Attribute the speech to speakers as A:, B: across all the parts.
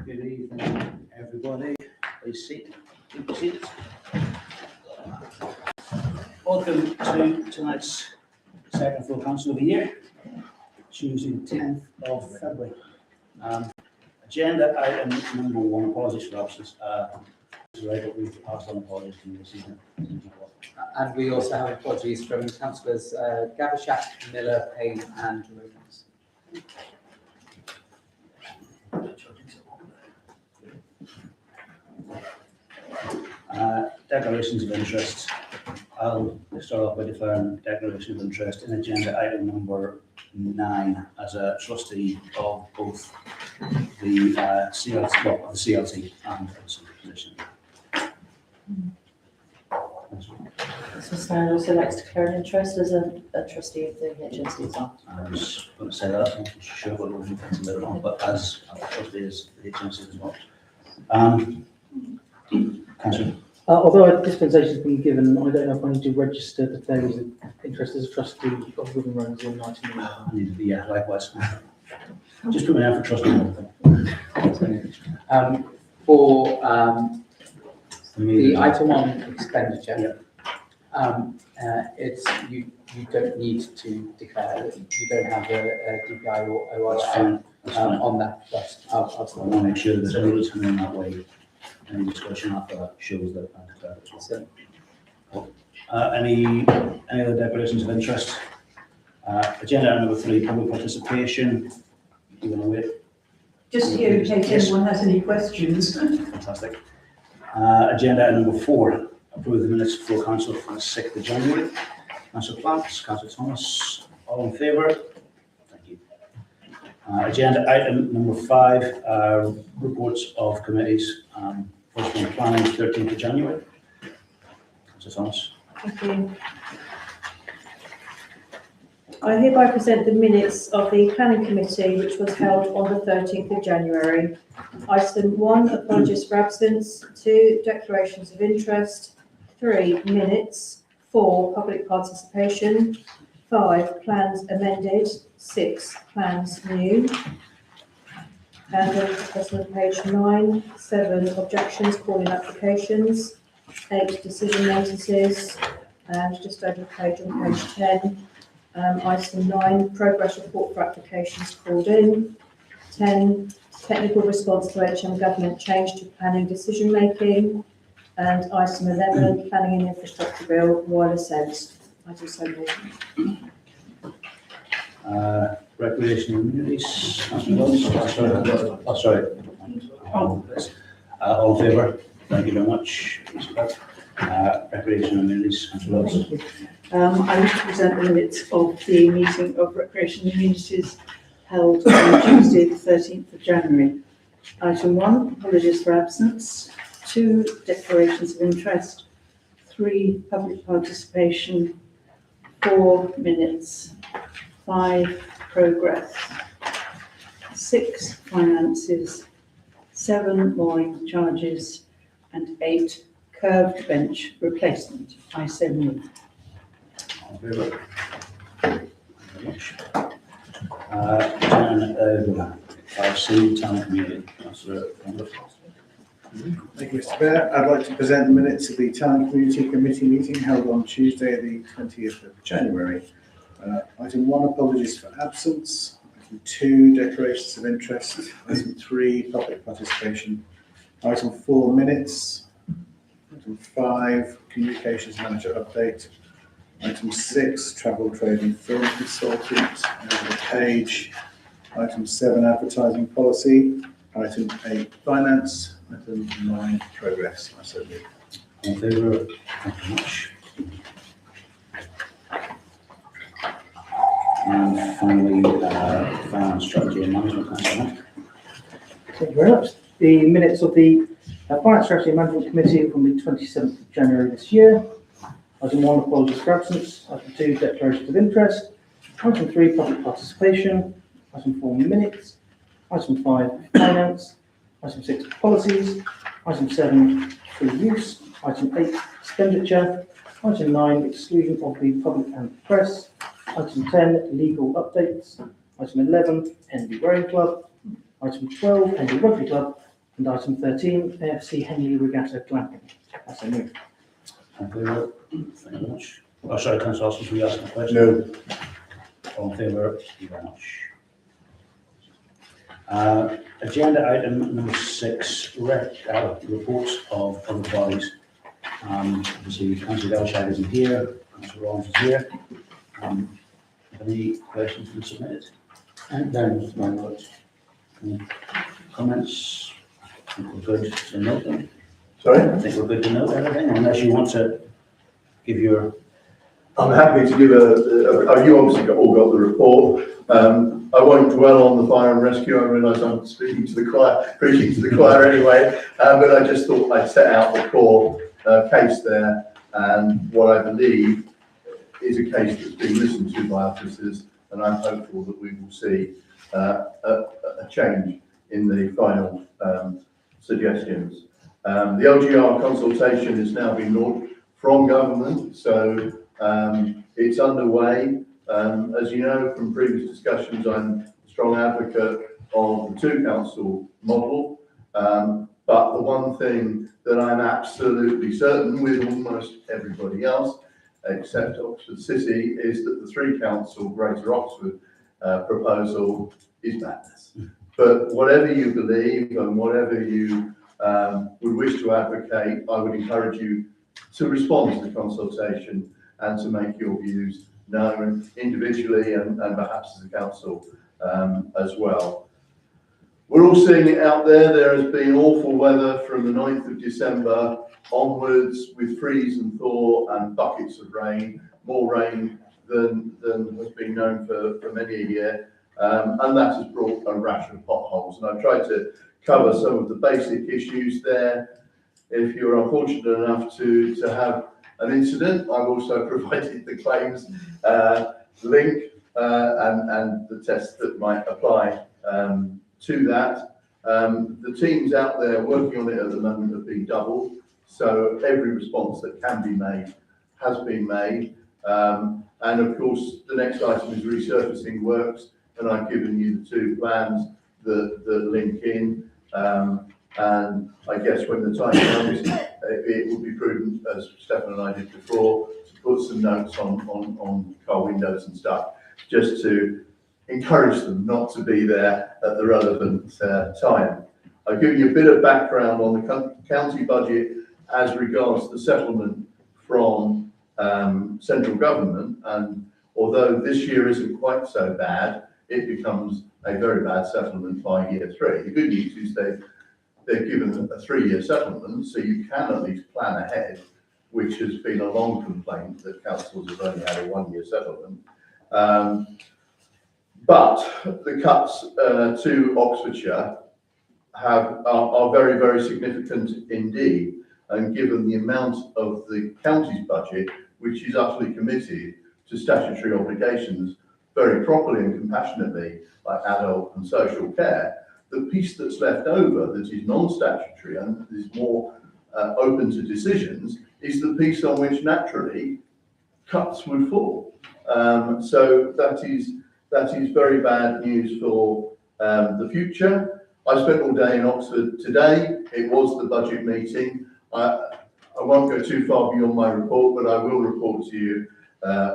A: Good evening, everybody. Please be seated. Welcome to tonight's second full council of the year, Tuesday the 10th of February. Agenda item number 1, apologies for absence. Right, but we've passed on apologies to you this evening.
B: And we also have apologies from councillors Gavashak, Miller, Payne and Williams.
A: Declarations of interest. I'll start off by declaring declaration of interest in agenda item number 9 as a trustee of both the CLT and the position.
C: So Stan also likes to declare an interest as a trustee of the HNC as well.
A: I was going to say that, I'm not sure what we'll do later on, but as a trustee is the HNC as well. Councillor.
D: Although a dispensation has been given, I don't know if I need to register that there is an interest as a trustee of Woodland Road in 19.
A: Yeah, likewise. Just put me down for trustee.
B: For the item 1 expenditure, it's you don't need to declare that you don't have a DPI or ORI on that, but I'll
A: I want to make sure that there's any reason in that way. Any discussion after that shows that I'm declared as well. Any other declarations of interest? Agenda item number 3, public participation. You want to wait?
E: Just here in case anyone has any questions.
A: Fantastic. Agenda item number 4, approve the minutes for council from the 6th of January. Councillor Plants, Councillor Thomas, all in favour? Thank you. Agenda item number 5, reports of committees. First one, planning, 13th of January. Councillor Thomas.
C: Thank you. I hereby present the minutes of the planning committee which was held on the 13th of January. Item 1, apologies for absence. 2, declarations of interest. 3, minutes. 4, public participation. 5, plans amended. 6, plans new. And that's on page 9. 7, objections, calling applications. 8, decision notices. And just over the page on page 10. Item 9, progress report for applications called in. 10, technical response to HM government change to planning decision making. And item 11, planning and infrastructure bill, wireless sense. Item so moved.
A: Recreation and communities. Sorry. All in favour? Thank you very much. Recreation and communities.
E: Thank you. I wish to present the minutes of the meeting of Recreation and Communities held on Tuesday the 13th of January. Item 1, apologies for absence. 2, declarations of interest. 3, public participation. 4, minutes. 5, progress. 6, finances. 7, mooring charges. And 8, curved bench replacement. I so move.
A: All in favour? Thank you very much. Town 5C, town community. Councillor Campbell.
F: Thank you, Mr. Chair. I'd like to present the minutes of the Town Community Committee meeting held on Tuesday, the 20th of January. Item 1, apologies for absence. Item 2, declarations of interest. Item 3, public participation. Item 4, minutes. Item 5, communications manager update. Item 6, travel, trade and film consultant. Over the page. Item 7, advertising policy. Item 8, finance. Item 9, progress. I so move.
A: All in favour? Thank you very much. And finally, finance strategy and management. Councillor.
D: Thank you very much. The minutes of the Finance Strategy and Management Committee from the 27th of January this year. Item 1, apologies for absence. Item 2, declarations of interest. Item 3, public participation. Item 4, minutes. Item 5, finance. Item 6, policies. Item 7, free use. Item 8, expenditure. Item 9, exclusion of the public and press. Item 10, legal updates. Item 11, NB Rowing Club. Item 12, NB Rugby Club. And item 13, AFC Henley Regatta Glamping. I so move.
A: Thank you very much. Oh, sorry, Councillor Austin, were you asking a question?
F: No.
A: All in favour? Thank you very much. Agenda item number 6, reports of other bodies. Obviously, Councillor Delshire isn't here, Councillor Rollins is here. Any questions been submitted?
B: No, to my knowledge.
A: Any comments? I think we're good to note them.
F: Sorry?
A: I think we're good to note everything, unless you want to give your...
G: I'm happy to give you obviously all got the report. I won't dwell on the fire and rescue. I realise I'm speaking to the choir, preaching to the choir anyway, but I just thought I'd set out the core case there, and what I believe is a case that's being listened to by officers, and I'm hopeful that we will see a change in the final suggestions. The LGR consultation has now been launched from government, so it's underway. As you know from previous discussions, I'm a strong advocate of the 2-council model, but the one thing that I'm absolutely certain with almost everybody else, except Oxford City, is that the 3-council Greater Oxford proposal is madness. But whatever you believe and whatever you would wish to advocate, I would encourage you to respond to the consultation and to make your views known individually and perhaps as a council as well. We're all seeing it out there. There has been awful weather from the 9th of December onwards, with freeze and thaw and buckets of rain, more rain than has been known for many a year, and that has brought a rash of potholes. And I've tried to cover some of the basic issues there. If you're unfortunate enough to have an incident, I've also provided the claims link and the tests that might apply to that. The teams out there working on it at the moment have been doubled, so every response that can be made has been made. And of course, the next item is resurfacing works, and I've given you the 2 plans that link in. And I guess when the time comes, it would be prudent, as Stefan and I did before, to put some notes on car windows and stuff, just to encourage them not to be there at the relevant time. I've given you a bit of background on the county budget as regards the settlement from central government, and although this year isn't quite so bad, it becomes a very bad settlement by year 3. The good news is they've given a 3-year settlement, so you can at least plan ahead, which has been a long complaint that councils have only had a 1-year settlement. But the cuts to Oxfordshire are very, very significant indeed, and given the amount of the county's budget, which is utterly committed to statutory obligations very properly and compassionately, like adult and social care, the piece that's left over that is non-statutory and is more open to decisions is the piece on which naturally cuts would fall. So that is very bad news for the future. I spent all day in Oxford today. It was the budget meeting. I won't go too far beyond my report, but I will report to you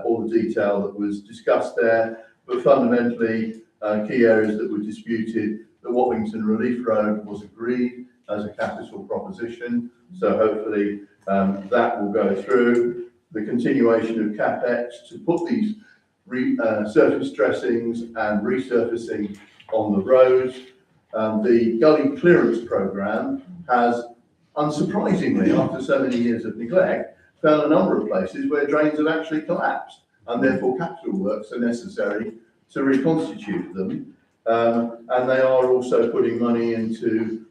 G: all the detail that was discussed there. But fundamentally, key areas that were disputed, the Watlington Relief Road was agreed as a capital proposition, so hopefully that will go through. The continuation of CapEx to put these surface dressings and resurfacing on the roads. The gully clearance programme has, unsurprisingly, after so many years of neglect, found a number of places where drains have actually collapsed, and therefore capital works are necessary to reconstitute them. And they are also putting money into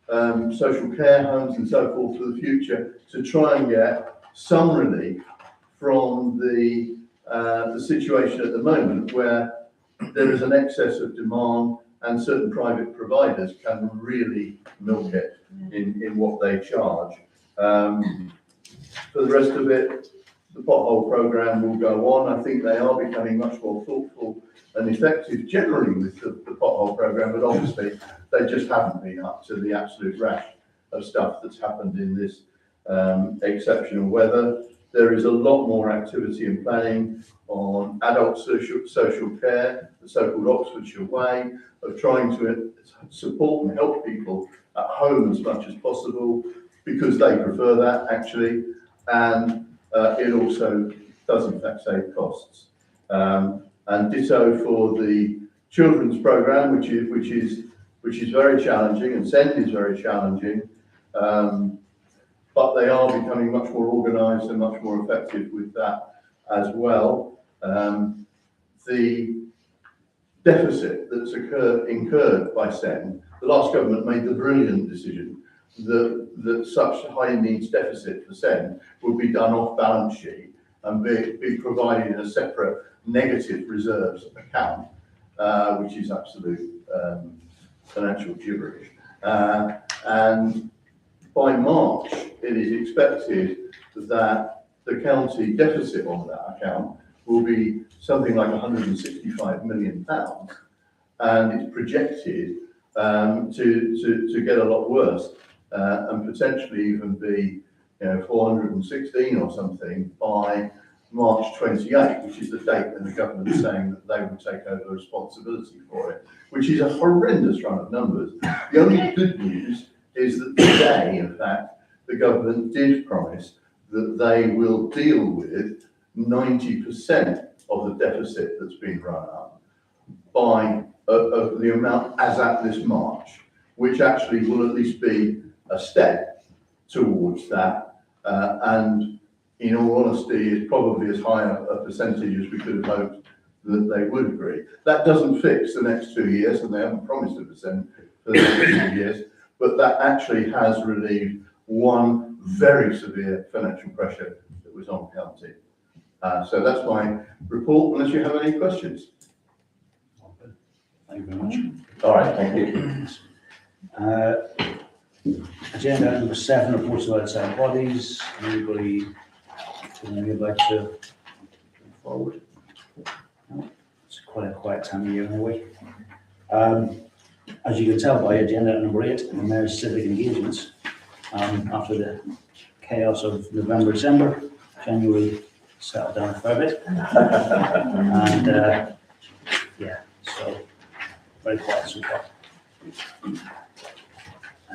G: social care homes and so forth for the future to try and get some relief from the situation at the moment where there is an excess of demand and certain private providers can really milk it in what they charge. For the rest of it, the pothole programme will go on. I think they are becoming much more thoughtful and effective generally with the pothole programme, but obviously they just haven't been up to the absolute rash of stuff that's happened in this exceptional weather. There is a lot more activity and planning on adult social care, the so-called Oxfordshire way, of trying to support and help people at home as much as possible, because they prefer that actually, and it also does in fact save costs. And ditto for the children's programme, which is very challenging, and SEND is very challenging. But they are becoming much more organised and much more effective with that as well. The deficit that's incurred by SEND, the last government made the brilliant decision that such high needs deficit for SEND would be done off balance sheet and be provided in a separate negative reserves account, which is absolute financial gibberish. And by March, it is expected that the county deficit on that account will be something like £165 million, and it's projected to get a lot worse, and potentially even be 416 or something by March 28, which is the date when the government is saying that they will take over responsibility for it, which is a horrendous run of numbers. The only good news is that today, in fact, the government did promise that they will deal with 90% of the deficit that's been run up by the amount as at this March, which actually will at least be a step towards that, and in all honesty is probably as high a percentage as we could have hoped that they would agree. That doesn't fix the next 2 years, and they haven't promised 1% for the next 2 years, but that actually has relieved one very severe financial pressure that was on county. So that's my report, unless you have any questions.
A: Thank you very much.
G: All right, thank you.
A: Agenda item number 7, reports of outside bodies. Anybody would like to go forward? No? It's quite a quiet time of year anyway. As you can tell by agenda item number 8, the Mayor's civic engagements, after the chaos of November, December, January settled down a fair bit. And yeah, so very quiet so far.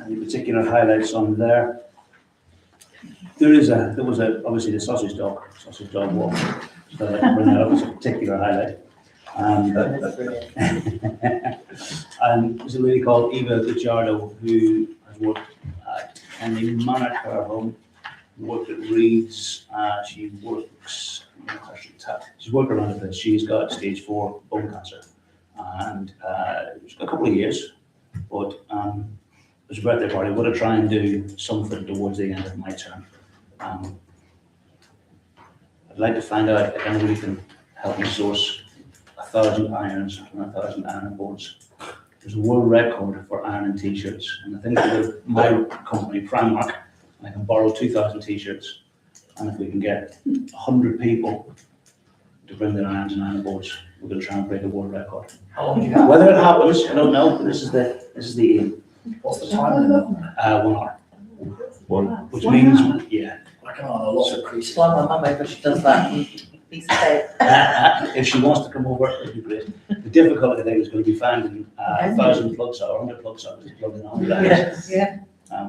A: Any particular highlights on there? There was obviously the sausage dog walk. So I can bring that up as a particular highlight. And there's a lady called Eva Gujardo who has worked at Henry Manor Care Home, worked at Reeds. She's worked around the place. She's got stage 4 bone cancer, and it's a couple of years, but it was a birthday party. We're going to try and do something towards the end of my term. I'd like to find out if anybody can help me source 1,000 irons and 1,000 iron boards. There's a world record for ironing t-shirts, and I think with my company, Primark, I can borrow 2,000 t-shirts, and if we can get 100 people to bring their irons and iron boards, we're going to try and break a world record.
H: How long do you have?
A: Whether it happens, I don't know, but this is the aim.
H: What's the time?
A: 1 hour. Which means, yeah.
H: I can iron a lot of creases.
I: Well, my mum over, she does that. Piece of tape.
A: If she wants to come over, it'd be great. The difficulty thing is going to be finding 1,000 plugs or 100 plugs out to plug in all that.
I: Yes, yeah.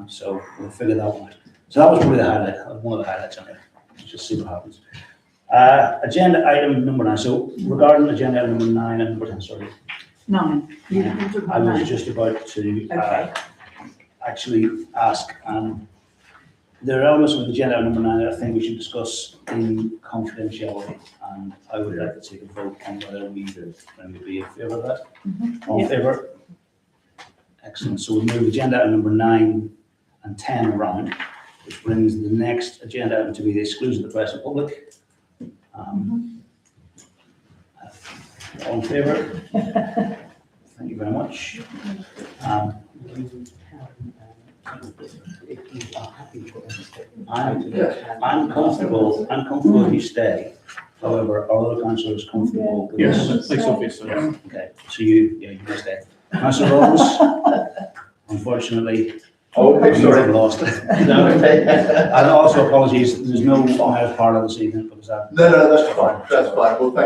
A: So we'll figure that one out. So that was probably the highlight, one of the highlights on it. Let's just see what happens. Agenda item number 9. So regarding agenda item number 9 and number 10, sorry.
E: 9. You
A: I
E: talked
A: was
E: about 9.
A: just about to
E: Okay.
A: actually ask, there are elements of agenda item number 9 that I think we should discuss in confidentiality, and I would like to take a vote on whether we would be in favour of that. All in favour? Excellent. So we'll move agenda item number 9 and 10 around, which brings the next agenda item to be the exclusion of the press and public. All in favour? Thank you very much.
B: if you are happy for them to stay.
A: I'm comfortable if you stay. However, our other councillor is comfortable with
J: Yes,
A: this.
J: that's obvious.
A: Yeah, okay, so you may stay. Councillor Rowlands, unfortunately,
G: Oh, okay, sorry.
A: you've lost. And also apologies, there's no part of this evening because I've
G: No, that's fine, well, thank